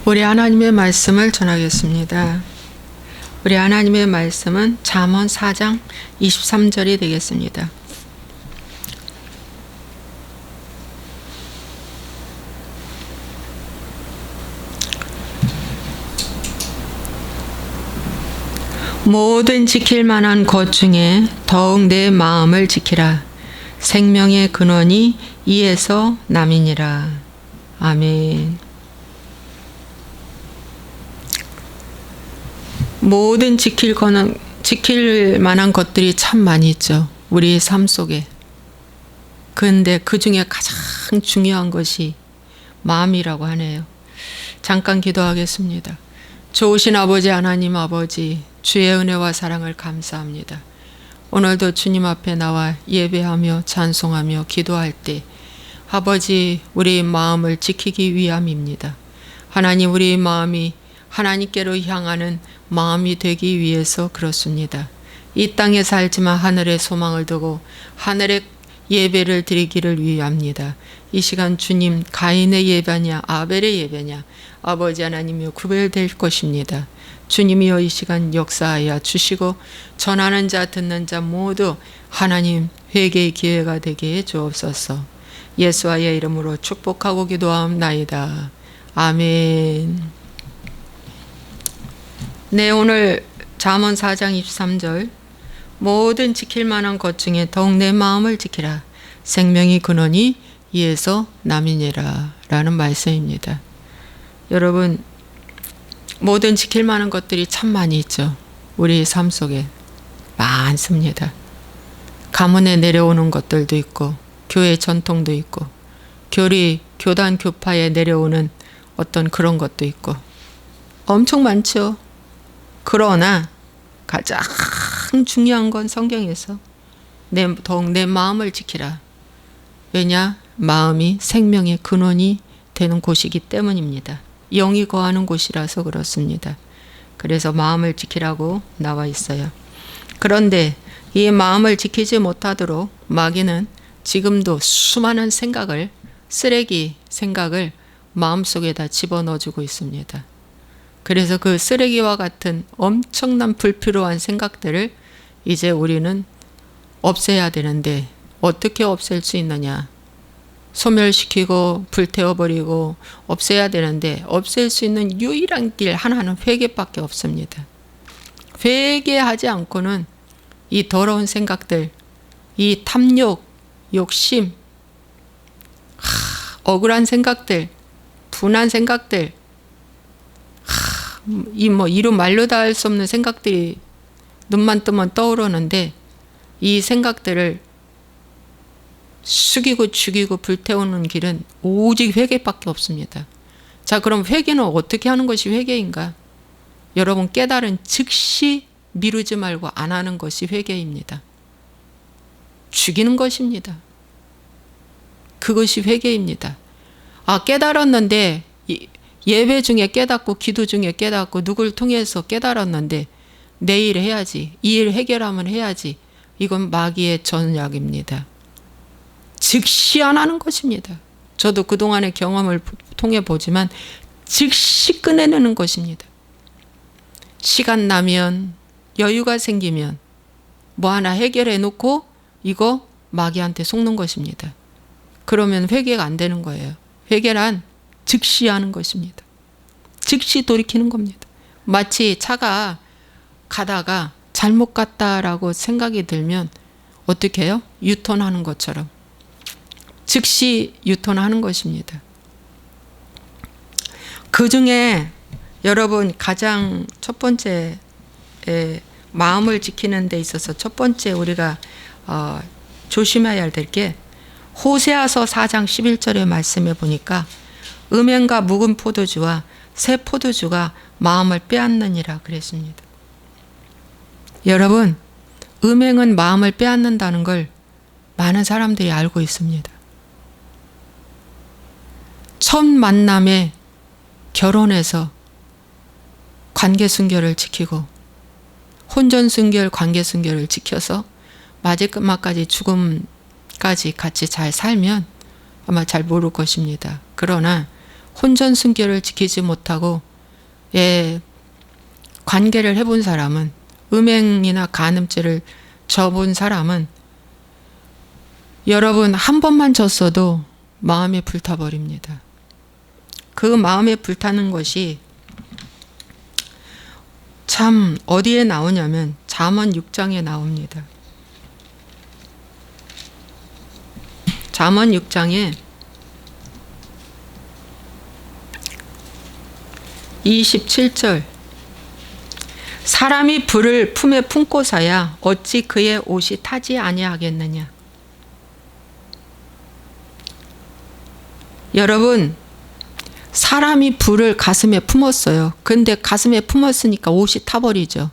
우리 하나님의 말씀을 전하겠습니다. 우리 하나님의 말씀은 잠언 4장 23절이 되겠습니다. 모든 지킬 만한 것 중에 더욱 내 마음을 지키라. 생명의 근원이 이에서 남이니라. 아멘. 모든 지킬 만한 것들이 참 많이 있죠. 우리 삶 속에. 그런데 그 중에 가장 중요한 것이 마음이라고 하네요. 잠깐 기도하겠습니다. 좋으신 아버지 하나님 아버지, 주의 은혜와 사랑을 감사합니다. 오늘도 주님 앞에 나와 예배하며 찬송하며 기도할 때 아버지, 우리 마음을 지키기 위함입니다. 하나님, 우리 마음이 하나님께로 향하는 마음이 되기 위해서 그렇습니다. 이 땅에 살지만 하늘의 소망을 두고 하늘의 예배를 드리기를 위함입니다. 이 시간 주님, 가인의 예배냐 아벨의 예배냐 아버지 하나님이여 구별될 것입니다. 주님이여 이 시간 역사하여 주시고 전하는 자 듣는 자 모두 하나님 회개의 기회가 되게 해 주옵소서. 예수와의 이름으로 축복하고 기도하옵나이다. 아멘. 네, 오늘 잠언 4장 23절 모든 지킬 만한 것 중에 더욱 내 마음을 지키라. 생명의 근원이 이에서 남이니라 라는 말씀입니다. 여러분, 모든 지킬 만한 것들이 참 많이 있죠. 우리 삶 속에 많습니다. 가문에 내려오는 것들도 있고 교회 전통도 있고 교단 교파에 내려오는 어떤 그런 것도 있고 엄청 많죠. 그러나 가장 중요한 건 성경에서 더욱 내 마음을 지키라. 왜냐? 마음이 생명의 근원이 되는 곳이기 때문입니다. 영이 거하는 곳이라서 그렇습니다. 그래서 마음을 지키라고 나와 있어요. 그런데 이 마음을 지키지 못하도록 마귀는 지금도 수많은 쓰레기 생각을 마음속에다 집어넣어주고 있습니다. 그래서 그 쓰레기와 같은 엄청난 불필요한 생각들을 이제 우리는 없애야 되는데 어떻게 없앨 수 있느냐? 소멸시키고 불태워버리고 없애야 되는데 없앨 수 있는 유일한 길 하나는 회개밖에 없습니다. 회개하지 않고는 이 더러운 생각들, 이 탐욕, 욕심, 억울한 생각들, 분한 생각들, 이루 말로 다 할 수 없는 생각들이 눈만 뜨면 떠오르는데 이 생각들을 죽이고 불태우는 길은 오직 회개밖에 없습니다. 자, 그럼 회개는 어떻게 하는 것이 회개인가? 여러분, 깨달은 즉시 미루지 말고 안 하는 것이 회개입니다. 죽이는 것입니다. 그것이 회개입니다. 깨달았는데 예배 중에 깨닫고 기도 중에 깨닫고 누굴 통해서 깨달았는데 내일 해야지, 이 일 해결하면 해야지. 이건 마귀의 전략입니다. 즉시 안 하는 것입니다. 저도 그동안의 경험을 통해 보지만 즉시 꺼내는 것입니다. 시간 나면 여유가 생기면 뭐 하나 해결해 놓고 이거 마귀한테 속는 것입니다. 그러면 회개가 안 되는 거예요. 회개란 즉시 하는 것입니다. 즉시 돌이키는 겁니다. 마치 차가 가다가 잘못 갔다라고 생각이 들면 어떻게 해요? 유턴하는 것처럼 즉시 유턴하는 것입니다. 그 중에 여러분 가장 첫 번째 마음을 지키는 데 있어서 첫 번째 우리가 조심해야 될 게 호세아서 4장 11절의 말씀에 보니까 음행과 묵은 포도주와 새 포도주가 마음을 빼앗느니라 그랬습니다. 여러분, 음행은 마음을 빼앗는다는 걸 많은 사람들이 알고 있습니다. 첫 만남에 결혼해서 관계 순결을 지키고 혼전 순결, 관계 순결을 지켜서 마지막까지 죽음까지 같이 잘 살면 아마 잘 모를 것입니다. 그러나 혼전순결을 지키지 못하고 관계를 해본 사람은, 음행이나 간음죄를 져본 사람은 여러분 한 번만 졌어도 마음이 불타버립니다. 그 마음에 불타는 것이 참 어디에 나오냐면 잠언 6장에 나옵니다. 잠언 6장에 27절, 사람이 불을 품에 품고서야 어찌 그의 옷이 타지 아니하겠느냐. 여러분, 사람이 불을 가슴에 품었어요. 근데 가슴에 품었으니까 옷이 타버리죠.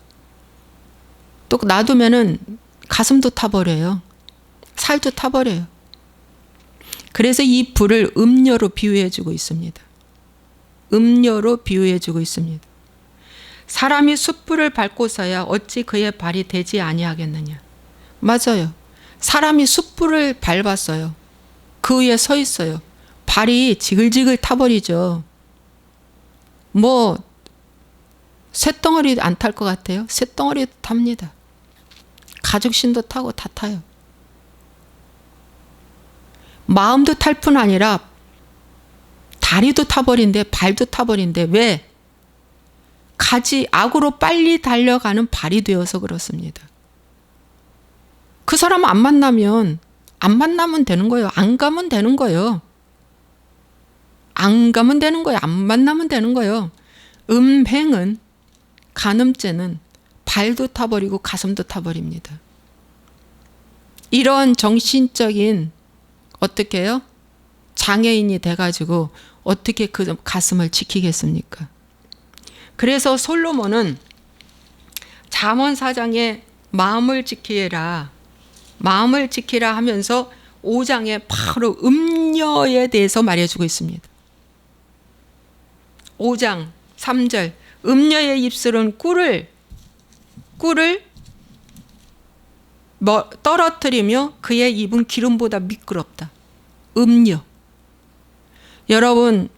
또 놔두면은 가슴도 타버려요. 살도 타버려요. 그래서 이 불을 음료로 비유해주고 있습니다. 음료로 비유해주고 있습니다. 사람이 숯불을 밟고서야 어찌 그의 발이 되지 아니하겠느냐. 맞아요. 사람이 숯불을 밟았어요. 그 위에 서 있어요. 발이 지글지글 타버리죠. 뭐 쇳덩어리 안 탈 것 같아요? 쇳덩어리도 탑니다. 가죽신도 타고 다 타요. 마음도 탈 뿐 아니라 다리도 타버린데, 발도 타버린데, 왜? 악으로 빨리 달려가는 발이 되어서 그렇습니다. 그 사람 안 만나면 되는 거예요. 안 가면 되는 거예요. 안 가면 되는 거예요. 안 만나면 되는 거예요. 음행은, 간음죄는 발도 타버리고 가슴도 타버립니다. 이런 정신적인 어떻게 해요? 장애인이 돼가지고 어떻게 그 가슴을 지키겠습니까? 그래서 솔로몬은 잠언 4장에 마음을 지키라 하면서 5장에 바로 음녀에 대해서 말해주고 있습니다. 5장 3절, 음녀의 입술은 꿀을 떨어뜨리며 그의 입은 기름보다 미끄럽다. 음녀. 여러분,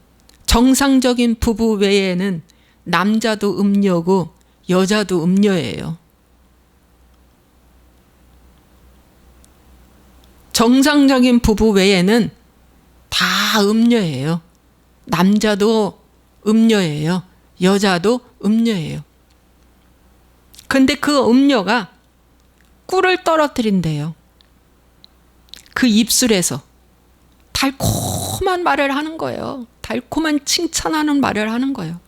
정상적인 부부 외에는 남자도 음녀고 여자도 음녀예요. 정상적인 부부 외에는 다 음녀예요. 남자도 음녀예요. 여자도 음녀예요. 근데 그 음녀가 꿀을 떨어뜨린대요. 그 입술에서 달콤한 말을 하는 거예요. 달콤한 칭찬하는 말을 하는 거예요.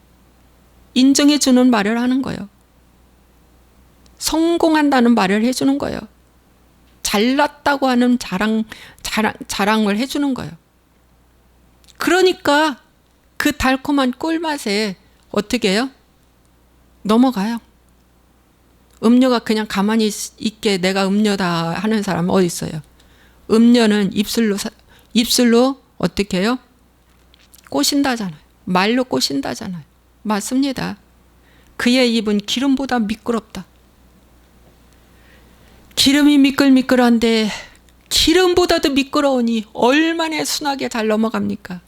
인정해 주는 말을 하는 거예요. 성공한다는 말을 해주는 거예요. 잘났다고 하는 자랑을 해주는 거예요. 그러니까 그 달콤한 꿀맛에 어떻게 해요? 넘어가요. 음녀가 그냥 가만히 있게 내가 음녀다 하는 사람은 어디 있어요? 음녀는 입술로 어떻게 해요? 꼬신다잖아요. 말로 꼬신다잖아요. 맞습니다. 그의 입은 기름보다 미끄럽다. 기름이 미끌미끌한데 기름보다도 미끄러우니 얼마나 순하게 잘 넘어갑니까?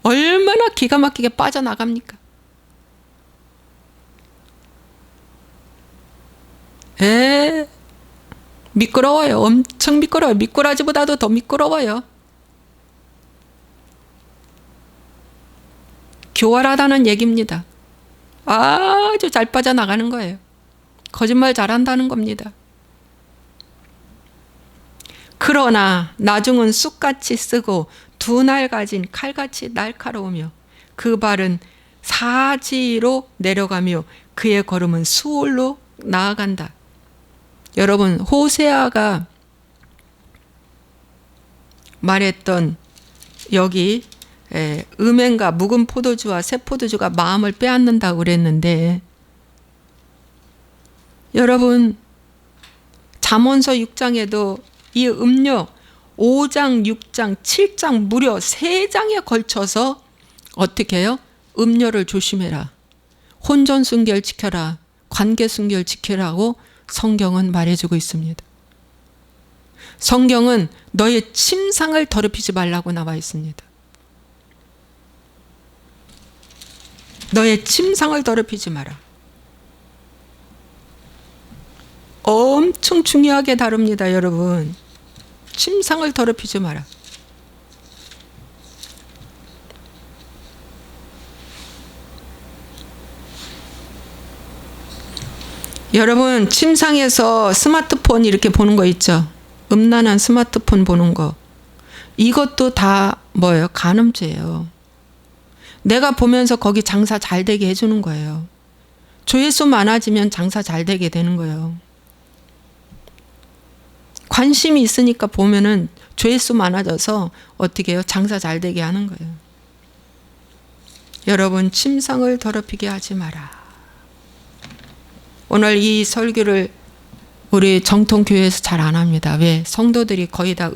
얼마나 기가 막히게 빠져나갑니까? 미끄러워요. 엄청 미끄러워요. 미꾸라지보다도 더 미끄러워요. 교활하다는 얘기입니다. 아주 잘 빠져나가는 거예요. 거짓말 잘한다는 겁니다. 그러나 나중은 쑥같이 쓰고 두 날 가진 칼같이 날카로우며 그 발은 사지로 내려가며 그의 걸음은 수월로 나아간다. 여러분, 호세아가 말했던 여기 음행과 묵은 포도주와 새 포도주가 마음을 빼앗는다고 그랬는데, 여러분 잠언서 6장에도 이 음료 5장, 6장, 7장 무려 3장에 걸쳐서 어떻게 해요? 음료를 조심해라. 혼전순결 지켜라. 관계순결 지켜라고 성경은 말해주고 있습니다. 성경은 너의 침상을 더럽히지 말라고 나와 있습니다. 너의 침상을 더럽히지 마라. 엄청 중요하게 다룹니다, 여러분. 침상을 더럽히지 마라. 여러분, 침상에서 스마트폰 이렇게 보는 거 있죠? 음란한 스마트폰 보는 거. 이것도 다 뭐예요? 간음죄예요. 내가 보면서 거기 장사 잘 되게 해주는 거예요. 조회수 많아지면 장사 잘 되게 되는 거예요. 관심이 있으니까 보면은 조회수 많아져서 어떻게 해요? 장사 잘 되게 하는 거예요. 여러분, 침상을 더럽히게 하지 마라. 오늘 이 설교를 우리 정통교회에서 잘 안 합니다. 왜? 성도들이 거의 다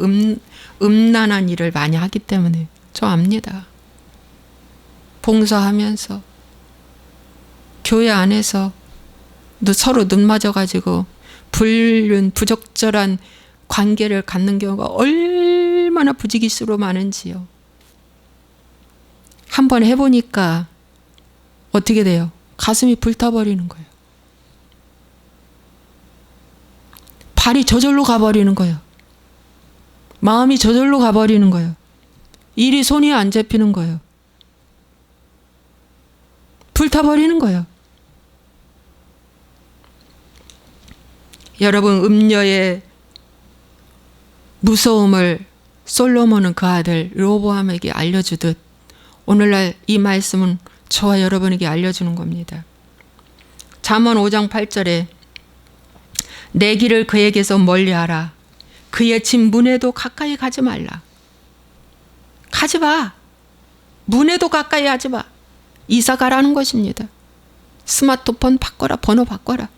음란한 일을 많이 하기 때문에. 저 압니다. 봉사하면서 교회 안에서 서로 눈 맞아가지고 부적절한 관계를 갖는 경우가 얼마나 부지기수로 많은지요. 한번 해보니까 어떻게 돼요? 가슴이 불타버리는 거예요. 발이 저절로 가버리는 거예요. 마음이 저절로 가버리는 거예요. 일이 손이 안 잡히는 거예요. 불타버리는 거예요. 여러분, 음녀의 무서움을 솔로몬은 그 아들 르호보암에게 알려주듯 오늘날 이 말씀은 저와 여러분에게 알려주는 겁니다. 잠언 5장 8절에 내 길을 그에게서 멀리하라. 그의 집 문에도 가까이 가지 말라. 가지 마. 문에도 가까이 하지 마. 이사 가라는 것입니다. 스마트폰 바꿔라. 번호 바꿔라.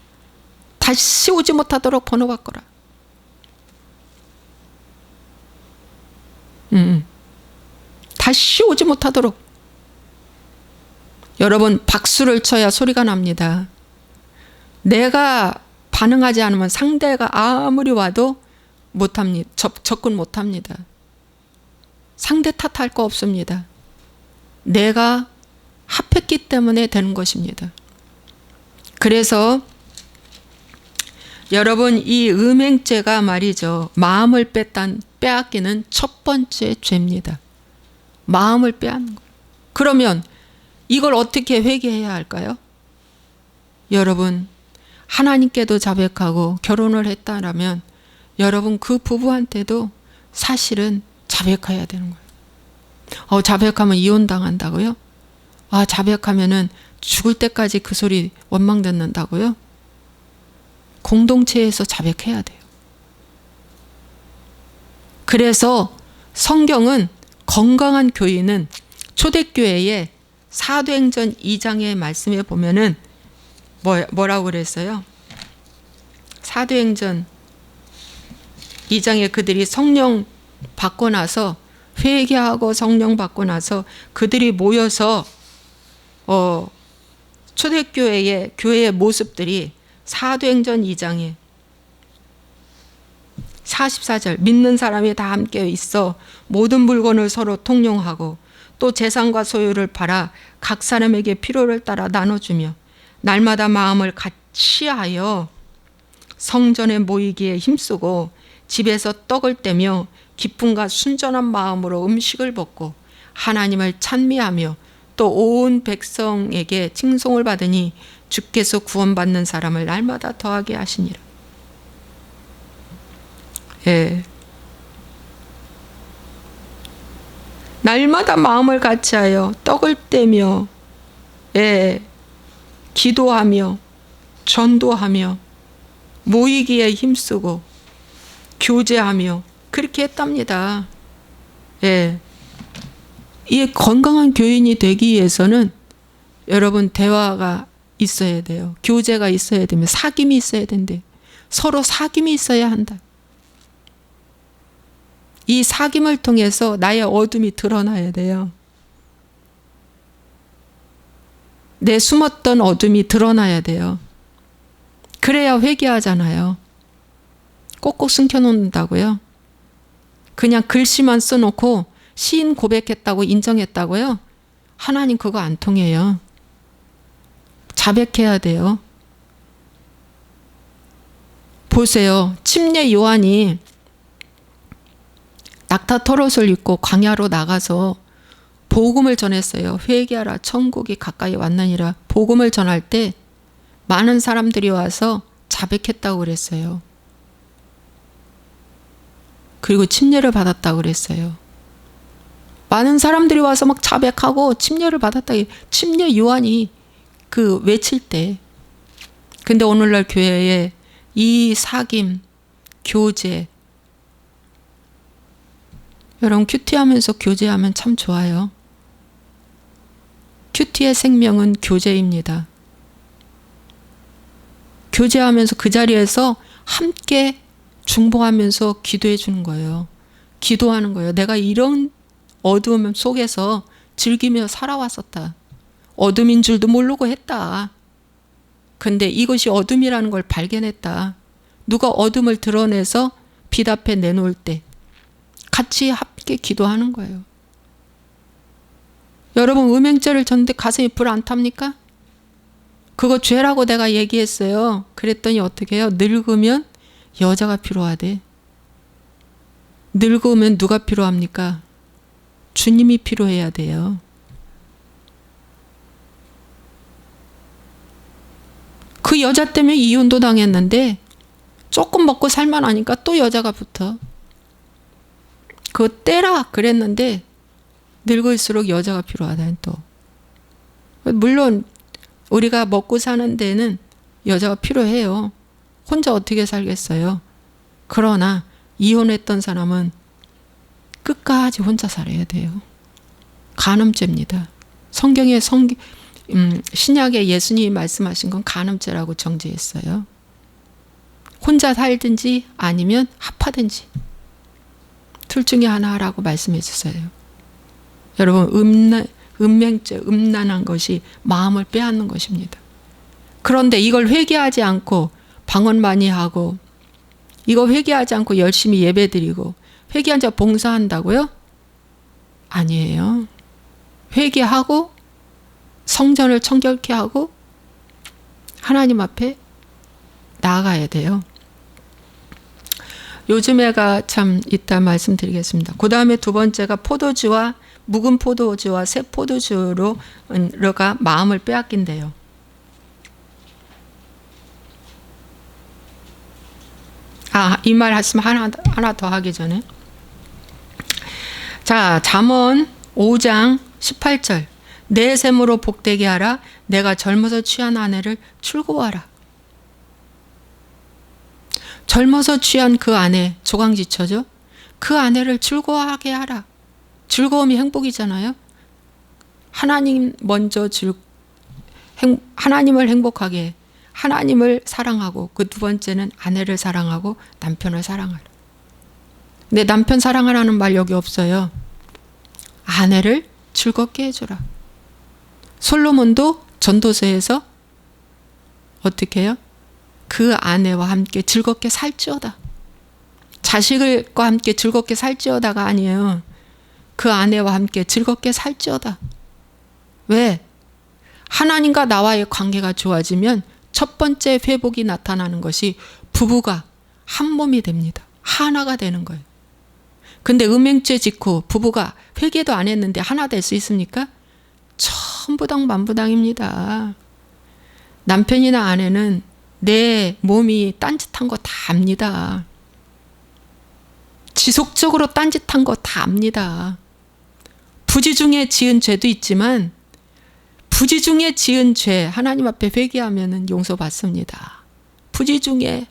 다시 오지 못하도록 번호 바꿔라. 다시 오지 못하도록. 여러분, 박수를 쳐야 소리가 납니다. 내가 반응하지 않으면 상대가 아무리 와도 못합니다. 접근 못합니다. 상대 탓할 거 없습니다. 내가 합했기 때문에 되는 것입니다. 그래서 여러분, 이 음행죄가 말이죠. 마음을 빼앗기는 첫 번째 죄입니다. 마음을 빼앗는 거예요. 그러면 이걸 어떻게 회개해야 할까요? 여러분, 하나님께도 자백하고 결혼을 했다라면 여러분 그 부부한테도 사실은 자백해야 되는 거예요. 자백하면 이혼당한다고요? 자백하면은 죽을 때까지 그 소리 원망 듣는다고요? 공동체에서 자백해야 돼요. 그래서 성경은 건강한 교인은 초대교회의 사도행전 2장의 말씀에 보면은 뭐라고 그랬어요? 사도행전 2장에 그들이 성령 받고 나서 회개하고 성령 받고 나서 그들이 모여서 초대교회의 교회의 모습들이 사도행전 2장에 44절 믿는 사람이 다 함께 있어 모든 물건을 서로 통용하고 또 재산과 소유를 팔아 각 사람에게 필요를 따라 나눠주며 날마다 마음을 같이 하여 성전에 모이기에 힘쓰고 집에서 떡을 떼며 기쁨과 순전한 마음으로 음식을 먹고 하나님을 찬미하며 또 온 백성에게 칭송을 받으니 주께서 구원받는 사람을 날마다 더하게 하시니라. 예. 날마다 마음을 같이 하여 떡을 떼며 기도하며 전도하며 모이기에 힘쓰고 교제하며 그렇게 했답니다. 이 건강한 교인이 되기 위해서는 여러분 대화가 있어야 돼요. 교제가 있어야 되면 사귐이 있어야 된대. 서로 사귐이 있어야 한다. 이 사귐을 통해서 나의 어둠이 드러나야 돼요. 내 숨었던 어둠이 드러나야 돼요. 그래야 회개하잖아요. 꼭꼭 숨겨놓는다고요? 그냥 글씨만 써놓고 시인 고백했다고 인정했다고요? 하나님 그거 안 통해요. 자백해야 돼요. 보세요. 침례 요한이 낙타 털옷을 입고 광야로 나가서 복음을 전했어요. 회개하라 천국이 가까이 왔느니라. 복음을 전할 때 많은 사람들이 와서 자백했다고 그랬어요. 그리고 침례를 받았다고 그랬어요. 많은 사람들이 와서 막 자백하고 침례를 받았다. 침례 요한이 그 외칠 때. 근데 오늘날 교회에 이 사귐, 교제, 여러분 큐티하면서 교제하면 참 좋아요. 큐티의 생명은 교제입니다. 교제하면서 그 자리에서 함께 중보하면서 기도해 주는 거예요. 기도하는 거예요. 내가 이런 어두움 속에서 즐기며 살아왔었다. 어둠인 줄도 모르고 했다. 근데 이것이 어둠이라는 걸 발견했다. 누가 어둠을 드러내서 빛 앞에 내놓을 때 같이 함께 기도하는 거예요. 여러분 음행죄를 졌는데 가슴이 불 안 탑니까? 그거 죄라고 내가 얘기했어요. 그랬더니 어떻게 해요? 늙으면 여자가 필요하대. 늙으면 누가 필요합니까? 주님이 필요해야 돼요. 그 여자 때문에 이혼도 당했는데 조금 먹고 살만하니까 또 여자가 붙어. 그거 떼라 그랬는데 늙을수록 여자가 필요하다 또. 물론 우리가 먹고 사는 데는 여자가 필요해요. 혼자 어떻게 살겠어요. 그러나 이혼했던 사람은 끝까지 혼자 살아야 돼요. 간음죄입니다. 성경에 신약에 예수님이 말씀하신 건 간음죄라고 정죄했어요. 혼자 살든지 아니면 합하든지 둘 중에 하나 하라고 말씀해 주세요. 여러분 음행죄, 음란한 것이 마음을 빼앗는 것입니다. 그런데 이걸 회개하지 않고 방언 많이 하고 이거 회개하지 않고 열심히 예배드리고 회개한 자 봉사한다고요? 아니에요. 회개하고 성전을 청결케 하고 하나님 앞에 나아가야 돼요. 요즘에가 참 이따 말씀드리겠습니다. 그 다음에 두 번째가 포도주와 묵은 포도주와 새 포도주로가 마음을 빼앗긴대요. 이 말 하시면 하나 더 하기 전에. 자, 잠언 5장 18절. 내 셈으로 복되게 하라. 내가 젊어서 취한 아내를 출고하라. 젊어서 취한 그 아내, 조강지처죠. 그 아내를 즐거워하게 하라. 즐거움이 행복이잖아요. 하나님 먼저 하나님을 행복하게 해. 하나님을 사랑하고 그 두 번째는 아내를 사랑하고 남편을 사랑하라. 근데 남편 사랑하라는 말 여기 없어요. 아내를 즐겁게 해주라. 솔로몬도 전도서에서 어떻게 해요? 그 아내와 함께 즐겁게 살지어다. 자식과 함께 즐겁게 살지어다가 아니에요. 그 아내와 함께 즐겁게 살지어다. 왜? 하나님과 나와의 관계가 좋아지면 첫 번째 회복이 나타나는 것이 부부가 한 몸이 됩니다. 하나가 되는 거예요. 근데 음행죄 짓고 부부가 회개도 안 했는데 하나 될 수 있습니까? 천부당 만부당입니다. 남편이나 아내는 내 몸이 딴짓한 거 다 압니다. 지속적으로 딴짓한 거 다 압니다. 부지 중에 지은 죄도 있지만 부지 중에 지은 죄 하나님 앞에 회개하면 용서받습니다. 부지 중에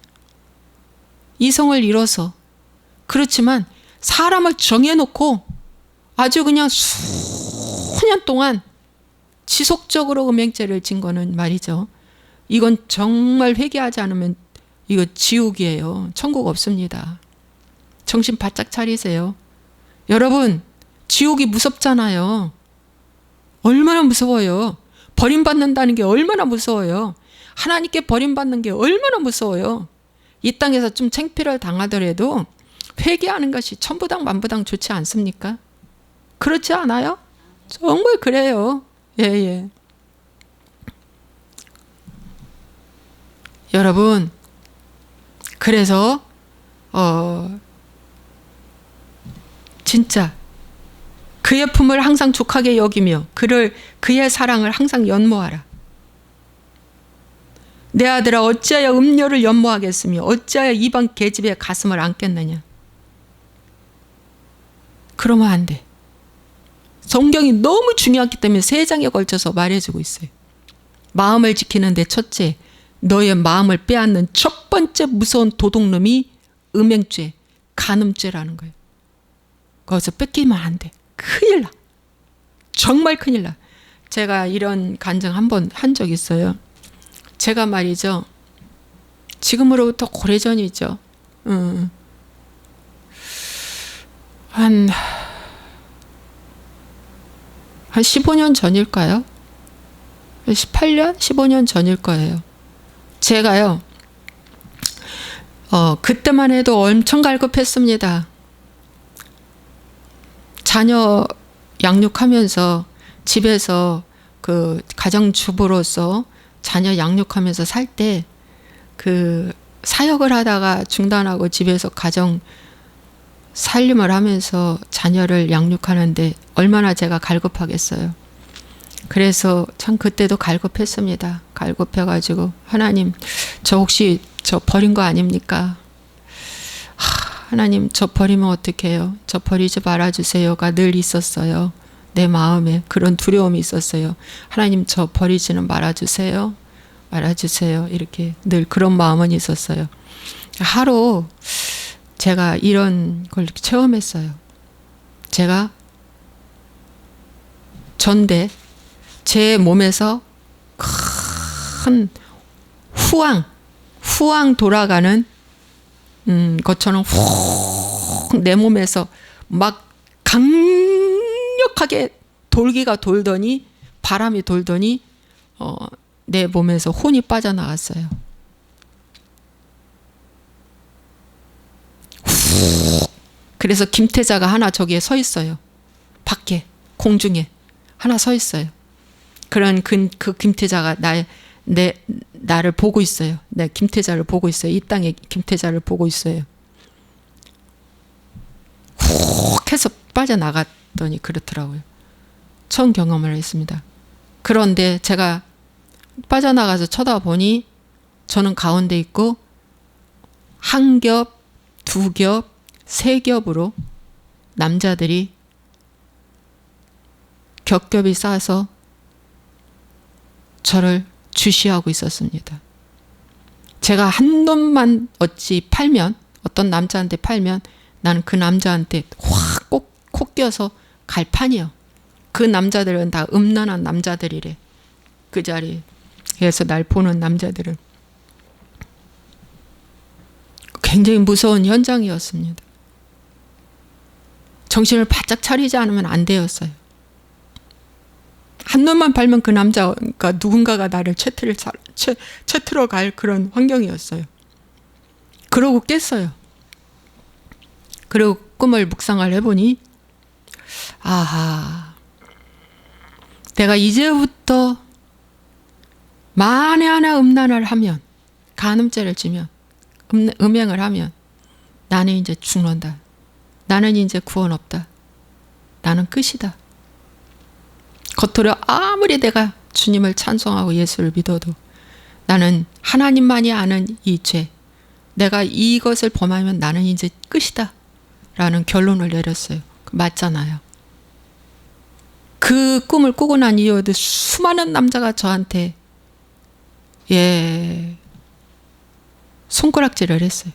이성을 잃어서 그렇지만 사람을 정해놓고 아주 그냥 수년 동안 지속적으로 음행죄를 진 거는 말이죠. 이건 정말 회개하지 않으면 이거 지옥이에요. 천국 없습니다. 정신 바짝 차리세요. 여러분 지옥이 무섭잖아요. 얼마나 무서워요. 버림받는다는 게 얼마나 무서워요. 하나님께 버림받는 게 얼마나 무서워요. 이 땅에서 좀 창피를 당하더라도 회개하는 것이 천부당 만부당 좋지 않습니까? 그렇지 않아요? 정말 그래요. 예. 여러분, 그래서 진짜 그의 품을 항상 족하게 여기며 그의 사랑을 항상 연모하라. 내 아들아, 어찌하여 음녀를 연모하겠으며 어찌하여 이방 계집의 가슴을 안겠느냐. 그러면 안 돼. 성경이 너무 중요하기 때문에 3장에 걸쳐서 말해주고 있어요. 마음을 지키는데 첫째, 너의 마음을 빼앗는 첫 번째 무서운 도둑놈이 음행죄, 간음죄라는 거예요. 거기서 뺏기면 안 돼. 큰일 나. 정말 큰일 나. 제가 이런 간증 한 번 한 적 있어요. 제가 말이죠, 지금으로부터 오래전이죠. 한 15년 전일까요? 18년? 15년 전일 거예요. 제가요, 그때만 해도 엄청 갈급했습니다. 자녀 양육하면서 집에서 그 가정주부로서 자녀 양육하면서 살 때 그 사역을 하다가 중단하고 집에서 가정 살림을 하면서 자녀를 양육하는데 얼마나 제가 갈급하겠어요. 그래서 참 그때도 갈급했습니다. 갈급해가지고 하나님, 저 혹시 저 버린 거 아닙니까? 하나님, 저 버리면 어떡해요? 저 버리지 말아주세요가 늘 있었어요. 내 마음에 그런 두려움이 있었어요. 하나님, 저 버리지는 말아주세요. 말아주세요. 이렇게 늘 그런 마음은 있었어요. 하루 제가 이런 걸 체험했어요. 제가 전대 제 몸에서 큰 후황 돌아가는 것처럼 훅 내 몸에서 막 강력하게 돌기가 돌더니, 바람이 돌더니 내 몸에서 혼이 빠져나갔어요. 그래서 김태자가 하나 저기에 서 있어요. 밖에 공중에 하나 서 있어요. 그런 그 김태자가 나를 보고 있어요. 내 김태자를 보고 있어요. 이 땅에 김태자를 보고 있어요. 훅 해서 빠져나갔더니 그렇더라고요. 처음 경험을 했습니다. 그런데 제가 빠져나가서 쳐다보니 저는 가운데 있고 한 겹, 두 겹, 세 겹으로 남자들이 겹겹이 쌓아서 저를 주시하고 있었습니다. 제가 한 놈만 어떤 남자한테 팔면 나는 그 남자한테 확 코 껴서 갈 판이요. 그 남자들은 다 음란한 남자들이래. 그 자리에서 날 보는 남자들은. 굉장히 무서운 현장이었습니다. 정신을 바짝 차리지 않으면 안 되었어요. 한 놈만 팔면 그 남자가 누군가가 나를 채트러 갈 그런 환경이었어요. 그러고 깼어요. 그리고 꿈을 묵상을 해보니, 아하, 내가 이제부터 만에 하나 음란을 하면, 간음죄를 지면, 음행을 하면 나는 이제 죽는다. 나는 이제 구원 없다. 나는 끝이다. 겉으로 아무리 내가 주님을 찬송하고 예수를 믿어도 나는 하나님만이 아는 이 죄, 내가 이것을 범하면 나는 이제 끝이다 라는 결론을 내렸어요. 맞잖아요. 그 꿈을 꾸고 난 이후에도 수많은 남자가 저한테 손가락질을 했어요.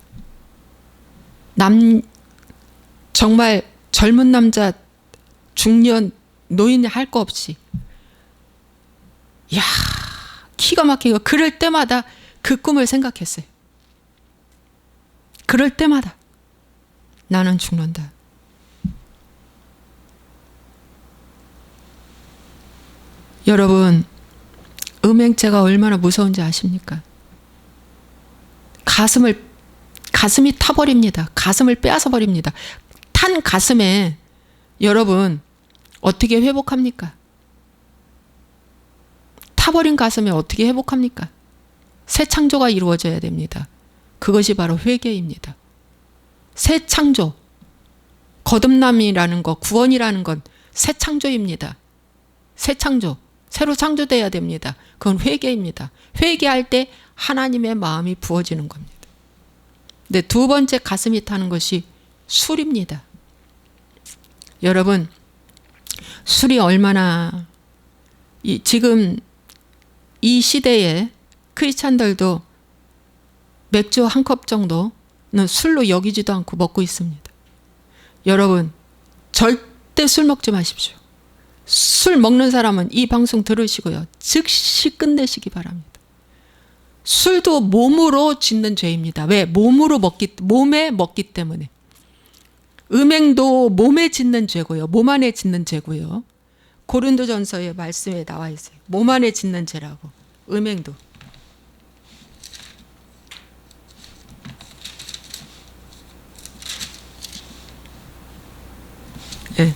정말 젊은 남자, 중년, 노인 할 거 없이, 야, 기가 막힌 거. 그럴 때마다 그 꿈을 생각했어요. 그럴 때마다 나는 죽는다. 여러분, 음행죄가 얼마나 무서운지 아십니까? 가슴이 타버립니다. 가슴을 빼앗아 버립니다. 탄 가슴에 여러분 어떻게 회복합니까? 타버린 가슴에 어떻게 회복합니까? 새 창조가 이루어져야 됩니다. 그것이 바로 회개입니다. 새 창조, 거듭남이라는 것, 구원이라는 건 새 창조입니다. 새 창조, 새로 창조돼야 됩니다. 그건 회개입니다. 회개할 때 하나님의 마음이 부어지는 겁니다. 근데 두 번째 가슴이 타는 것이 술입니다. 여러분, 술이 얼마나 지금 이 시대에 크리스찬들도 맥주 한 컵 정도는 술로 여기지도 않고 먹고 있습니다. 여러분, 절대 술 먹지 마십시오. 술 먹는 사람은 이 방송 들으시고요, 즉시 끝내시기 바랍니다. 술도 몸으로 짓는 죄입니다. 왜? 몸에 먹기 때문에. 음행도 몸에 짓는 죄고요. 몸 안에 짓는 죄고요. 고린도전서의 말씀에 나와 있어요. 몸 안에 짓는 죄라고. 음행도. 네.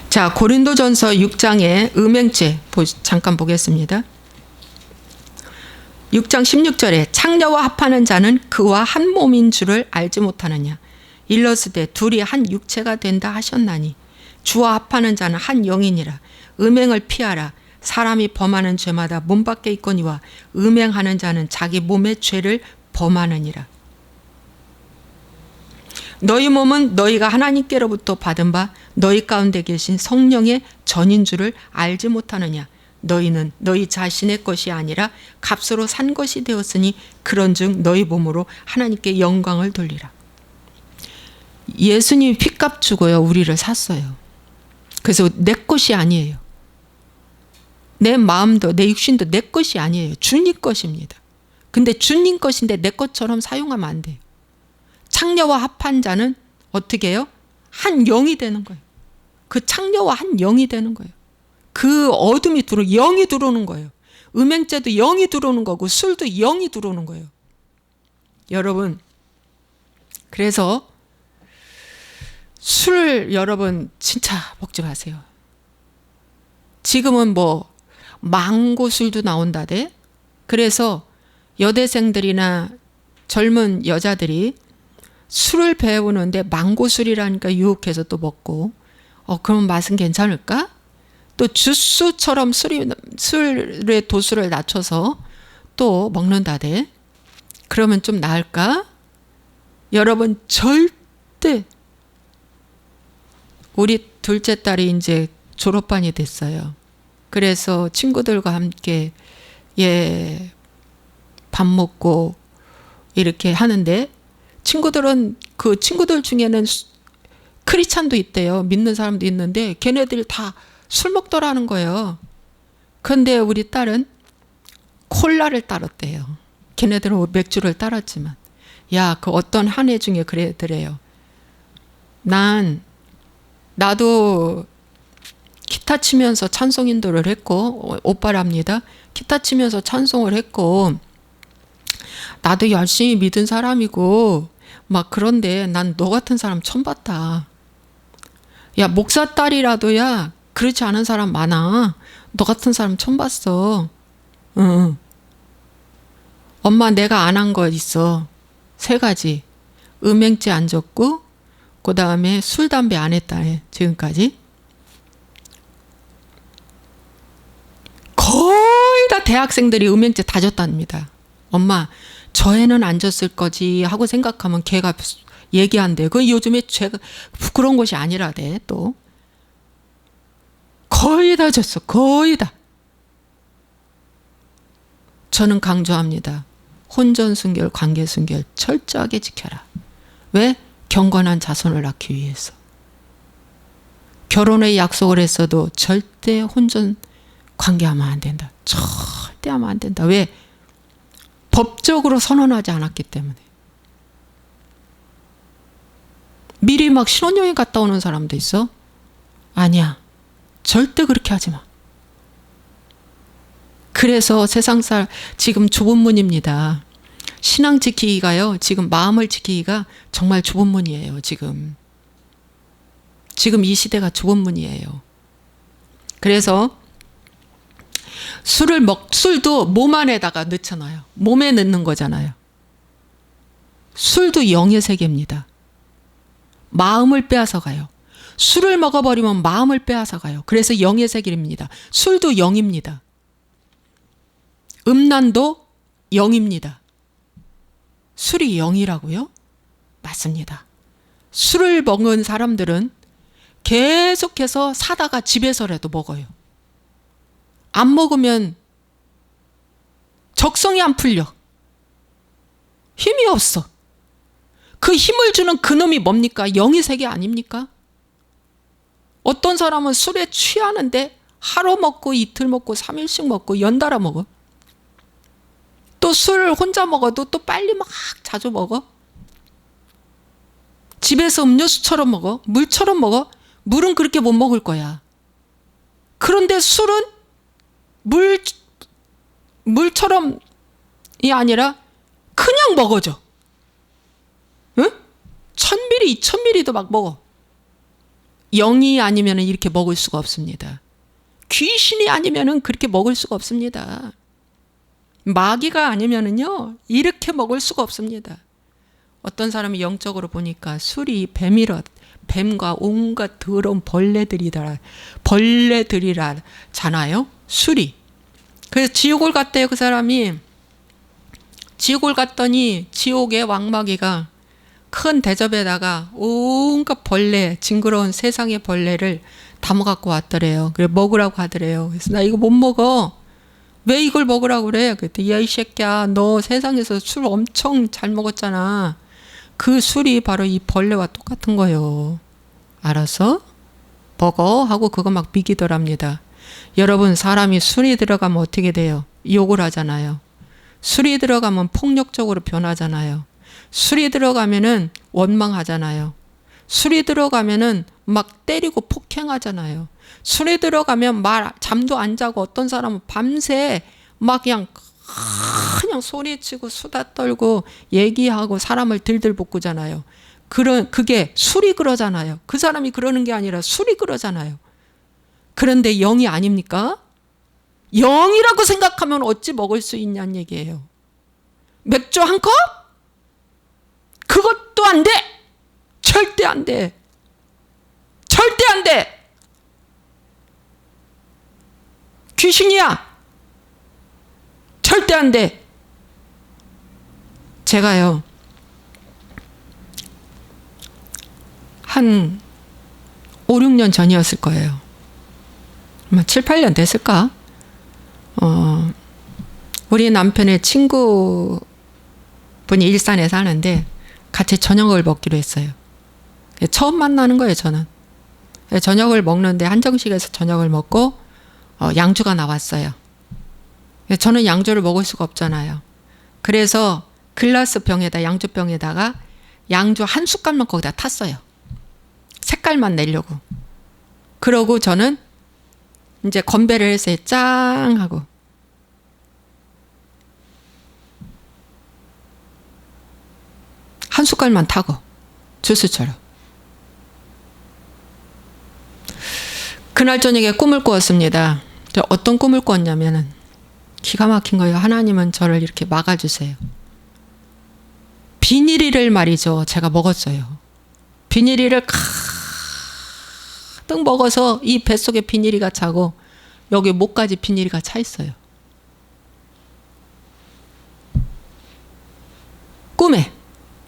자, 고린도전서 6장의 음행죄 잠깐 보겠습니다. 6장 16절에 창녀와 합하는 자는 그와 한 몸인 줄을 알지 못하느냐. 일러스되 둘이 한 육체가 된다 하셨나니 주와 합하는 자는 한 영이니라. 음행을 피하라. 사람이 범하는 죄마다 몸 밖에 있거니와 음행하는 자는 자기 몸의 죄를 범하느니라. 너희 몸은 너희가 하나님께로부터 받은 바 너희 가운데 계신 성령의 전인 줄을 알지 못하느냐. 너희는 너희 자신의 것이 아니라 값으로 산 것이 되었으니 그런즉 너희 몸으로 하나님께 영광을 돌리라. 예수님이 핏값 주고요, 우리를 샀어요. 그래서 내 것이 아니에요. 내 마음도 내 육신도 내 것이 아니에요. 주님 것입니다. 근데 주님 것인데 내 것처럼 사용하면 안 돼요. 창녀와 합한 자는 어떻게 해요? 한 영이 되는 거예요. 그 창녀와 한 영이 되는 거예요. 그 어둠이 영이 들어오는 거예요. 음행죄도 영이 들어오는 거고 술도 영이 들어오는 거예요. 여러분, 그래서 술 여러분 진짜 먹지 마세요. 지금은 뭐 망고 술도 나온다대. 그래서 여대생들이나 젊은 여자들이 술을 배우는데 망고 술이라니까 유혹해서 또 먹고, 그럼 맛은 괜찮을까? 또 주스처럼 술의 도수를 낮춰서 또 먹는다대. 그러면 좀 나을까? 여러분, 절대. 우리 둘째 딸이 이제 졸업반이 됐어요. 그래서 친구들과 함께 밥 먹고 이렇게 하는데, 친구들은 그 친구들 중에는 크리스찬도 있대요. 믿는 사람도 있는데 걔네들 다 술 먹더라는 거예요. 그런데 우리 딸은 콜라를 따랐대요. 걔네들은 맥주를 따랐지만, 야, 그 어떤 한 해 중에 그래더래요. 나도 기타 치면서 찬송 인도를 했고, 오빠랍니다. 기타 치면서 찬송을 했고, 나도 열심히 믿은 사람이고 막 그런데 난 너 같은 사람 처음 봤다. 야, 목사 딸이라도야 그렇지 않은 사람 많아. 너 같은 사람 처음 봤어. 응. 엄마, 내가 안 한 거 있어. 3가지. 음행죄 안 졌고, 그 다음에 술, 담배 안 했다 해, 지금까지. 거의 다 대학생들이 음행죄 다 졌답니다. 엄마, 저 애는 안 졌을 거지 하고 생각하면 걔가 얘기한대. 그 요즘에 죄가 그런 것이 아니라대. 또 거의 다 졌어. 거의 다. 저는 강조합니다. 혼전순결, 관계순결 철저하게 지켜라. 왜? 경건한 자손을 낳기 위해서. 결혼의 약속을 했어도 절대 혼전 관계하면 안 된다. 절대 하면 안 된다. 왜? 법적으로 선언하지 않았기 때문에. 미리 막 신혼여행 갔다 오는 사람도 있어. 아니야. 절대 그렇게 하지 마. 그래서 세상살 지금 좁은 문입니다. 신앙 지키기가요, 지금 마음을 지키기가 정말 좁은 문이에요. 지금 이 시대가 좁은 문이에요. 그래서 술도 몸 안에다가 넣잖아요. 몸에 넣는 거잖아요. 술도 영의 세계입니다. 마음을 빼앗아 가요. 술을 먹어버리면 마음을 빼앗아 가요. 그래서 영의 세계입니다. 술도 영입니다. 음란도 영입니다. 술이 영이라고요? 맞습니다. 술을 먹은 사람들은 계속해서 사다가 집에서라도 먹어요. 안 먹으면 적성이 안 풀려. 힘이 없어. 그 힘을 주는 그놈이 뭡니까? 영의 세계 아닙니까? 어떤 사람은 술에 취하는데 하루 먹고 이틀 먹고 3일씩 먹고 연달아 먹어. 또 술을 혼자 먹어도 또 빨리 막 자주 먹어. 집에서 음료수처럼 먹어. 물처럼 먹어. 물은 그렇게 못 먹을 거야. 그런데 술은 물처럼이 아니라 그냥 먹어줘. 응? 1000ml, 2000ml도 막 먹어. 영이 아니면 이렇게 먹을 수가 없습니다. 귀신이 아니면 그렇게 먹을 수가 없습니다. 마귀가 아니면은요, 이렇게 먹을 수가 없습니다. 어떤 사람이 영적으로 보니까 술이 뱀과 온갖 더러운 벌레들이라잖아요. 술이. 그래서 지옥을 갔대요. 그 사람이. 지옥을 갔더니 지옥의 왕마귀가 큰 대접에다가 온갖 벌레, 징그러운 세상의 벌레를 담아갖고 왔더래요. 그래 먹으라고 하더래요. 그래서 나 이거 못 먹어. 왜 이걸 먹으라고 그래? 그랬더니 야, 이 새끼야, 너 세상에서 술 엄청 잘 먹었잖아. 그 술이 바로 이 벌레와 똑같은 거예요. 알았어? 먹어? 하고 그거 막 미기더랍니다. 여러분, 사람이 술이 들어가면 어떻게 돼요? 욕을 하잖아요. 술이 들어가면 폭력적으로 변하잖아요. 술이 들어가면은 원망하잖아요. 술이 들어가면은 막 때리고 폭행하잖아요. 술이 들어가면 잠도 안 자고 어떤 사람은 밤새 막 그냥 소리치고 수다 떨고 얘기하고 사람을 들들 볶으잖아요. 그게 술이 그러잖아요. 그 사람이 그러는 게 아니라 술이 그러잖아요. 그런데 영이 아닙니까? 영이라고 생각하면 어찌 먹을 수 있냐는 얘기예요. 맥주 한 컵? 그것도 안 돼! 절대 안 돼! 절대 안 돼! 귀신이야! 절대 안 돼! 제가요, 한 5, 6년 전이었을 거예요. 7, 8년 됐을까? 우리 남편의 친구분이 일산에 사는데 같이 저녁을 먹기로 했어요. 처음 만나는 거예요, 저는. 저녁을 먹는데 한정식에서 저녁을 먹고 양주가 나왔어요. 저는 양주를 먹을 수가 없잖아요. 그래서 글라스 병에다, 양주병에다가 양주 한 숟갈만 거기다 탔어요. 색깔만 내려고. 그러고 저는 이제 건배를 해서 짱 하고 한 숟갈만 타고 주스처럼. 그날 저녁에 꿈을 꾸었습니다. 어떤 꿈을 꾸었냐면은 기가 막힌 거예요. 하나님은 저를 이렇게 막아주세요. 비닐이를 말이죠. 제가 먹었어요. 비닐이를 가득 먹어서 이 뱃속에 비닐이가 차고 여기 목까지 비닐이가 차 있어요. 꿈에.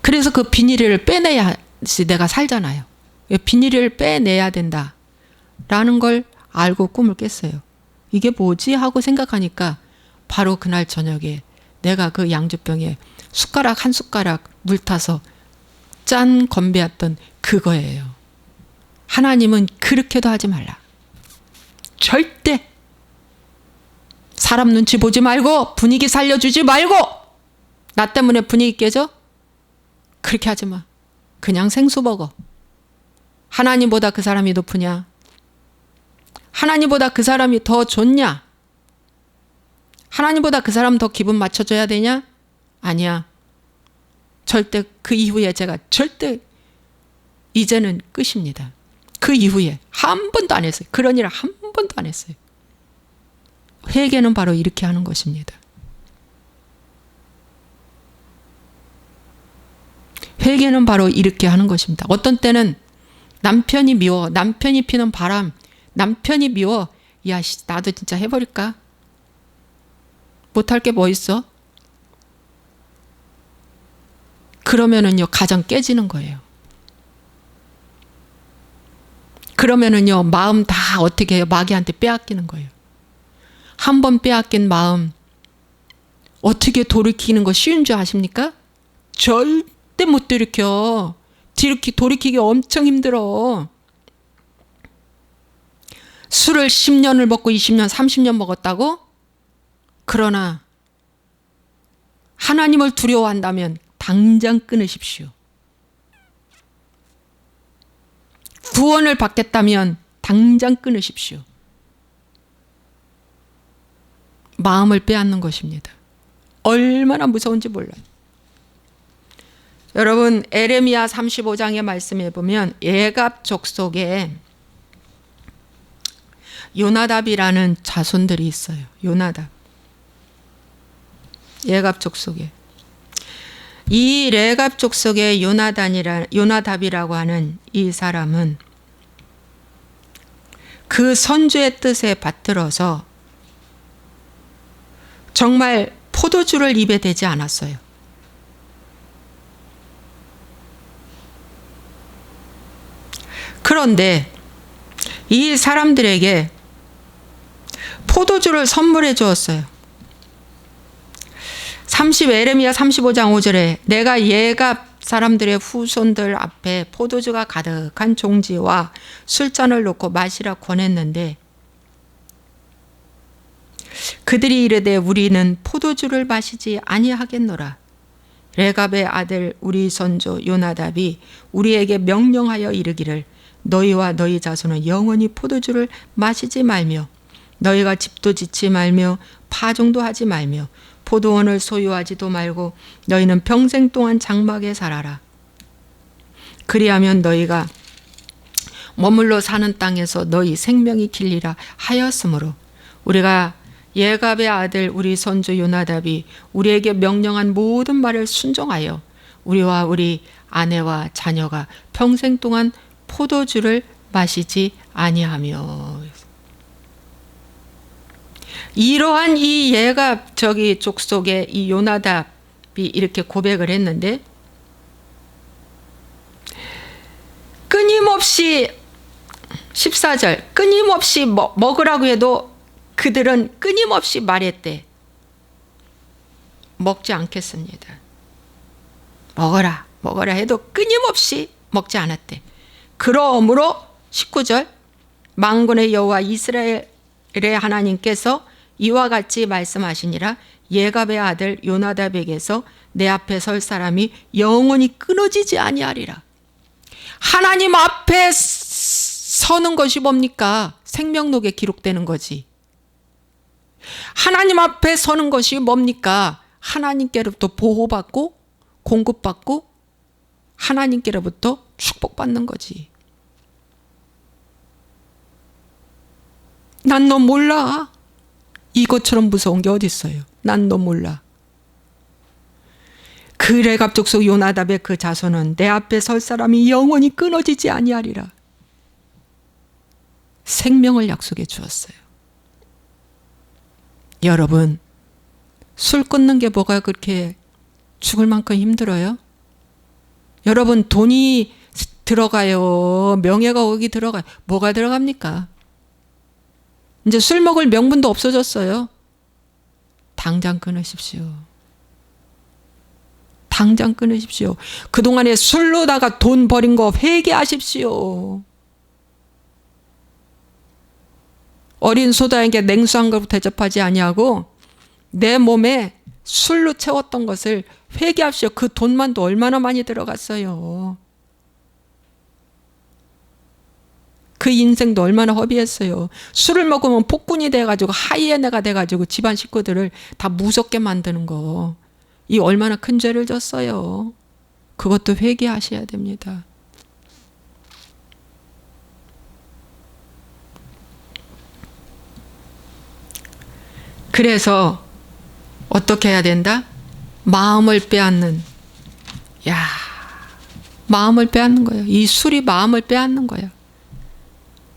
그래서 그 비닐이를 빼내야지 내가 살잖아요. 비닐이를 빼내야 된다 라는 걸 알고 꿈을 깼어요. 이게 뭐지? 하고 생각하니까 바로 그날 저녁에 내가 그 양주병에 숟가락 한 숟가락 물 타서 짠 건배했던 그거예요. 하나님은 그렇게도 하지 말라. 절대 사람 눈치 보지 말고 분위기 살려주지 말고 나 때문에 분위기 깨져? 그렇게 하지 마. 그냥 생수 먹어. 하나님보다 그 사람이 높으냐? 하나님보다 그 사람이 더 좋냐? 하나님보다 그 사람 더 기분 맞춰줘야 되냐? 아니야. 절대 그 이후에 제가 절대 이제는 끝입니다. 그 이후에 한 번도 안 했어요. 그런 일을 한 번도 안 했어요. 회개는 바로 이렇게 하는 것입니다. 회개는 바로 이렇게 하는 것입니다. 어떤 때는 남편이 미워, 남편이 피는 바람, 남편이 미워, 야, 나도 진짜 해버릴까? 못할 게 뭐 있어? 그러면은요, 가정 깨지는 거예요. 그러면은요, 마음 다 어떻게 해요? 마귀한테 빼앗기는 거예요. 한 번 빼앗긴 마음, 어떻게 돌이키는 거 쉬운 줄 아십니까? 절대 못 돌이켜. 돌이키기 엄청 힘들어. 술을 10년을 먹고 20년, 30년 먹었다고? 그러나 하나님을 두려워한다면 당장 끊으십시오. 구원을 받겠다면 당장 끊으십시오. 마음을 빼앗는 것입니다. 얼마나 무서운지 몰라요. 여러분, 에레미야 35장의 말씀에 보면 예갑 족속에 요나답이라는 자손들이 있어요. 요나답. 예갑 족속에. 이 예갑 족속의 요나답이라고 하는 이 사람은 그 선주의 뜻에 받들어서 정말 포도주를 입에 대지 않았어요. 그런데 이 사람들에게 포도주를 선물해 주었어요. 에레미야 35장 5절에 내가 예갑 사람들의 후손들 앞에 포도주가 가득한 종지와 술잔을 놓고 마시라 권했는데 그들이 이르되 우리는 포도주를 마시지 아니하겠노라. 레갑의 아들 우리 선조 요나답이 우리에게 명령하여 이르기를 너희와 너희 자손은 영원히 포도주를 마시지 말며 너희가 집도 짓지 말며 파종도 하지 말며 포도원을 소유하지도 말고 너희는 평생 동안 장막에 살아라. 그리하면 너희가 머물러 사는 땅에서 너희 생명이 길리라 하였으므로 우리가 예갑의 아들 우리 선조 요나답이 우리에게 명령한 모든 말을 순종하여 우리와 우리 아내와 자녀가 평생 동안 포도주를 마시지 아니하며. 이러한 이 예갑 족속의 이 요나답이 이렇게 고백을 했는데 끊임없이 14절 끊임없이 먹으라고 해도 그들은 끊임없이 말했대. 먹지 않겠습니다. 먹어라 해도 끊임없이 먹지 않았대. 그러므로 19절 만군의 여호와 이스라엘의 하나님께서 이와 같이 말씀하시니라. 예갑의 아들 요나답에게서 내 앞에 설 사람이 영원히 끊어지지 아니하리라. 하나님 앞에 서는 것이 뭡니까? 생명록에 기록되는 거지. 하나님 앞에 서는 것이 뭡니까? 하나님께로부터 보호받고 공급받고 하나님께로부터 축복받는 거지. 난 너 몰라. 이것처럼 무서운 게 어디 있어요. 난 너 몰라. 그 레갑 족속 요나답의 그 자손은 내 앞에 설 사람이 영원히 끊어지지 아니하리라. 생명을 약속해 주었어요. 여러분, 술 끊는 게 뭐가 그렇게 죽을 만큼 힘들어요? 여러분, 돈이 들어가요. 명예가 거기 들어가요. 뭐가 들어갑니까? 이제 술 먹을 명분도 없어졌어요. 당장 끊으십시오. 당장 끊으십시오. 그동안에 술로다가 돈 버린 거 회개하십시오. 어린 소다에게 냉수한 것부터 대접하지 아니하고 내 몸에 술로 채웠던 것을 회개하십시오. 그 돈만도 얼마나 많이 들어갔어요. 그 인생도 얼마나 허비했어요. 술을 먹으면 폭군이 돼가지고 하이에나가 돼가지고 집안 식구들을 다 무섭게 만드는 거. 이 얼마나 큰 죄를 졌어요. 그것도 회개하셔야 됩니다. 그래서 어떻게 해야 된다? 마음을 빼앗는, 야, 마음을 빼앗는 거예요. 이 술이 마음을 빼앗는 거예요.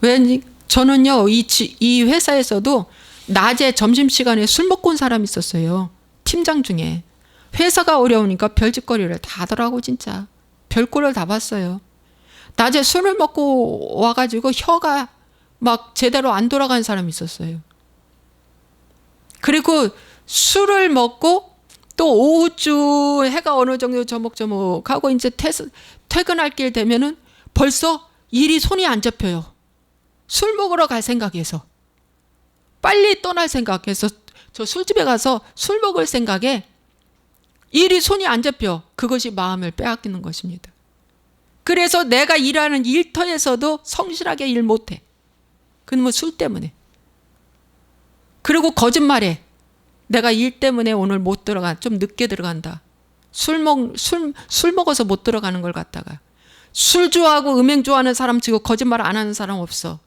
왜? 저는요, 이 회사에서도 낮에 점심시간에 술 먹고 온 사람이 있었어요. 팀장 중에. 회사가 어려우니까 별짓거리를 다 하더라고, 진짜. 별꼴을 다 봤어요. 낮에 술을 먹고 와가지고 혀가 막 제대로 안 돌아간 사람이 있었어요. 그리고 술을 먹고 또 오후쯤 해가 어느 정도 저목저목하고 이제 퇴근할 길 되면은 벌써 일이 손이 안 잡혀요. 술 먹으러 갈 생각에서. 빨리 떠날 생각해서 저 술집에 가서 술 먹을 생각에 일이 손이 안 잡혀. 그것이 마음을 빼앗기는 것입니다. 그래서 내가 일하는 일터에서도 성실하게 일 못해. 그놈의 술 때문에. 그리고 거짓말해. 내가 일 때문에 오늘 못 들어가. 좀 늦게 들어간다. 술 먹어서 못 들어가는 걸 갖다가. 술 좋아하고 음행 좋아하는 사람 치고 거짓말 안 하는 사람 없어.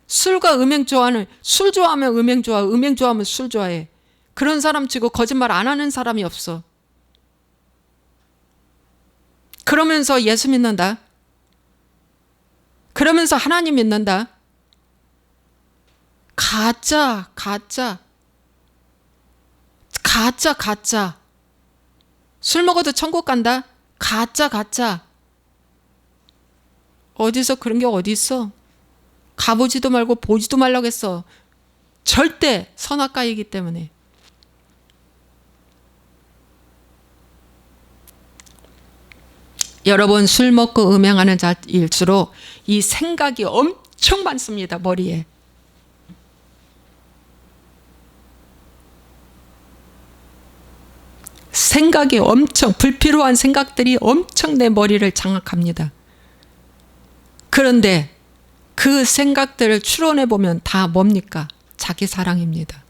술과 음행 좋아하는, 술 좋아하면 음행 좋아, 음행 좋아하면 술 좋아해. 그런 사람 치고 거짓말 안 하는 사람이 없어. 그러면서 예수 믿는다. 그러면서 하나님 믿는다. 가짜. 술 먹어도 천국 간다. 가짜. 어디서 그런 게 어디 있어? 가보지도 말고 보지도 말라고 했어. 절대 선악과이기 때문에. 여러분, 술 먹고 음행하는 자일수록 이 생각이 엄청 많습니다. 머리에. 생각이 엄청, 불필요한 생각들이 엄청 내 머리를 장악합니다. 그런데 그 생각들을 추론해 보면 다 뭡니까? 자기 사랑입니다.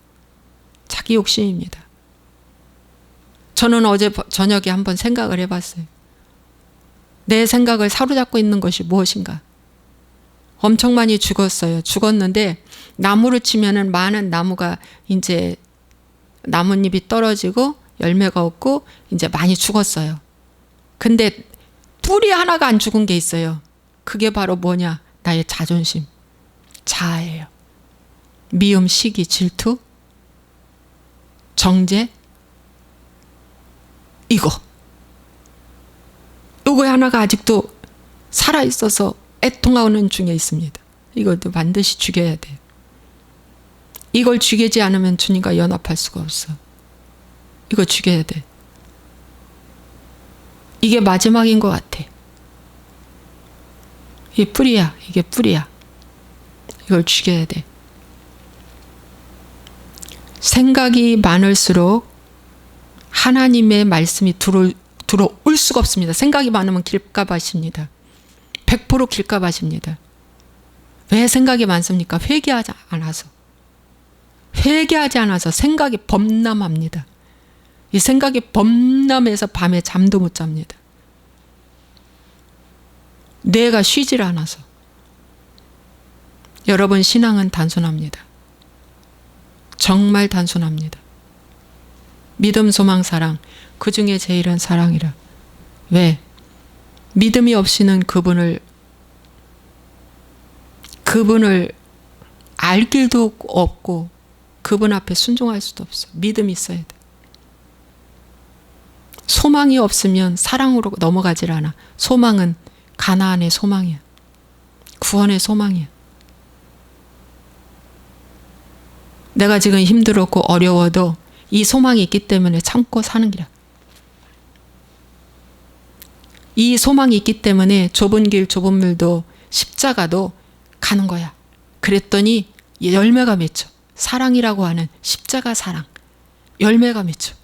자기 욕심입니다. 저는 어제 저녁에 한번 생각을 해봤어요. 내 생각을 사로잡고 있는 것이 무엇인가? 엄청 많이 죽었어요. 죽었는데 나무를 치면은 많은 나무가 이제 나뭇잎이 떨어지고 열매가 없고 이제 많이 죽었어요. 근데 뿌리 하나가 안 죽은 게 있어요. 그게 바로 뭐냐? 나의 자존심, 자아예요. 미움, 시기, 질투, 정죄, 이거 하나가 아직도 살아있어서 애통하는 중에 있습니다. 이것도 반드시 죽여야 돼요. 이걸 죽이지 않으면 주님과 연합할 수가 없어. 이거 죽여야 돼. 이게 마지막인 것 같아. 이게 뿌리야. 이걸 죽여야 돼. 생각이 많을수록 하나님의 말씀이 들어올 수가 없습니다. 생각이 많으면 길가밭입니다. 100% 길가밭입니다. 왜 생각이 많습니까? 회개하지 않아서 생각이 범람합니다. 이 생각이 범람해서 밤에 잠도 못 잡니다. 뇌가 쉬질 않아서. 여러분, 신앙은 단순합니다. 정말 단순합니다. 믿음, 소망, 사랑, 그 중에 제일은 사랑이라. 왜? 믿음이 없이는 그분을 알 길도 없고 그분 앞에 순종할 수도 없어. 믿음이 있어야 돼. 소망이 없으면 사랑으로 넘어가질 않아. 소망은 가나안의 소망이야. 구원의 소망이야. 내가 지금 힘들었고 어려워도 이 소망이 있기 때문에 참고 사는 기라. 이 소망이 있기 때문에 좁은 길 좁은 물도 십자가도 가는 거야. 그랬더니 열매가 맺혀. 사랑이라고 하는 십자가 사랑. 열매가 맺혀.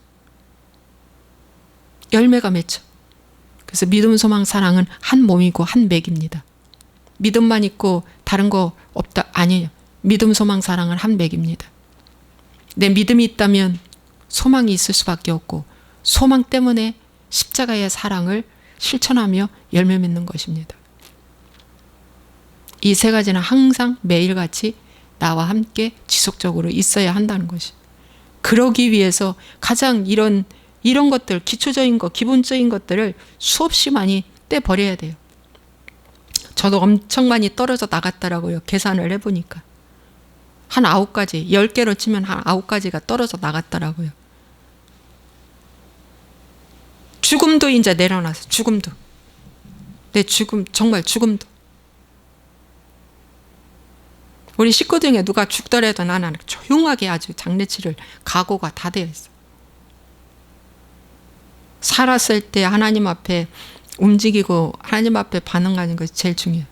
그래서 믿음, 소망, 사랑은 한 몸이고 한 맥입니다. 믿음만 있고 다른 거 없다. 아니에요. 믿음, 소망, 사랑은 한 맥입니다. 내 믿음이 있다면 소망이 있을 수밖에 없고 소망 때문에 십자가의 사랑을 실천하며 열매 맺는 것입니다. 이 세 가지는 항상 매일같이 나와 함께 지속적으로 있어야 한다는 것이. 그러기 위해서 가장 이런 것들, 기초적인 것, 기본적인 것들을 수없이 많이 떼버려야 돼요. 저도 엄청 많이 떨어져 나갔더라고요. 계산을 해보니까. 한 9가지, 10개로 치면 한 9가지가 떨어져 나갔더라고요. 죽음도 이제 내려놔서, 죽음도. 내 죽음, 정말 죽음도. 우리 식구 중에 누가 죽더라도 나는 조용하게 아주 장례치를 각오가 다 되어 있어. 살았을 때 하나님 앞에 움직이고 하나님 앞에 반응하는 것이 제일 중요해요.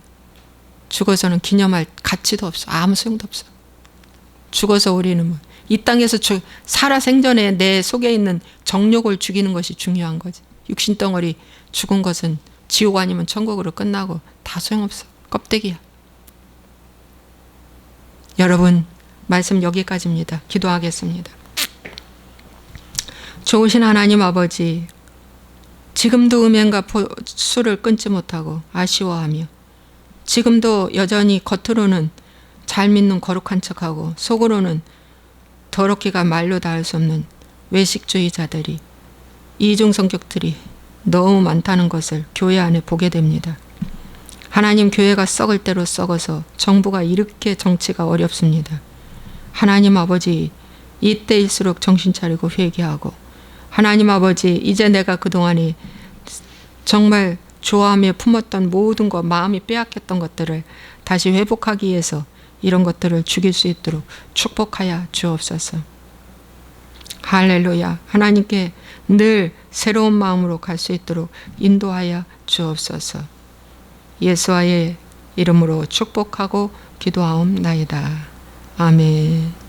죽어서는 기념할 가치도 없어. 아무 소용도 없어. 죽어서 우리는 뭐 이 땅에서 살아 생전에 내 속에 있는 정욕을 죽이는 것이 중요한 거지. 육신덩어리 죽은 것은 지옥 아니면 천국으로 끝나고 다 소용없어. 껍데기야. 여러분, 말씀 여기까지입니다. 기도하겠습니다. 좋으신 하나님 아버지, 지금도 음행과 술을 끊지 못하고 아쉬워하며 지금도 여전히 겉으로는 잘 믿는 거룩한 척하고 속으로는 더럽기가 말로 닿을 수 없는 외식주의자들이, 이중성격들이 너무 많다는 것을 교회 안에 보게 됩니다. 하나님, 교회가 썩을 대로 썩어서 정부가 이렇게 정치가 어렵습니다. 하나님 아버지, 이때일수록 정신 차리고 회개하고, 하나님 아버지, 이제 내가 그동안에 정말 좋아하며 품었던 모든 것, 마음이 빼앗겼던 것들을 다시 회복하기 위해서 이런 것들을 죽일 수 있도록 축복하여 주옵소서. 할렐루야. 하나님께 늘 새로운 마음으로 갈 수 있도록 인도하여 주옵소서. 예수와의 이름으로 축복하고 기도하옵나이다. 아멘.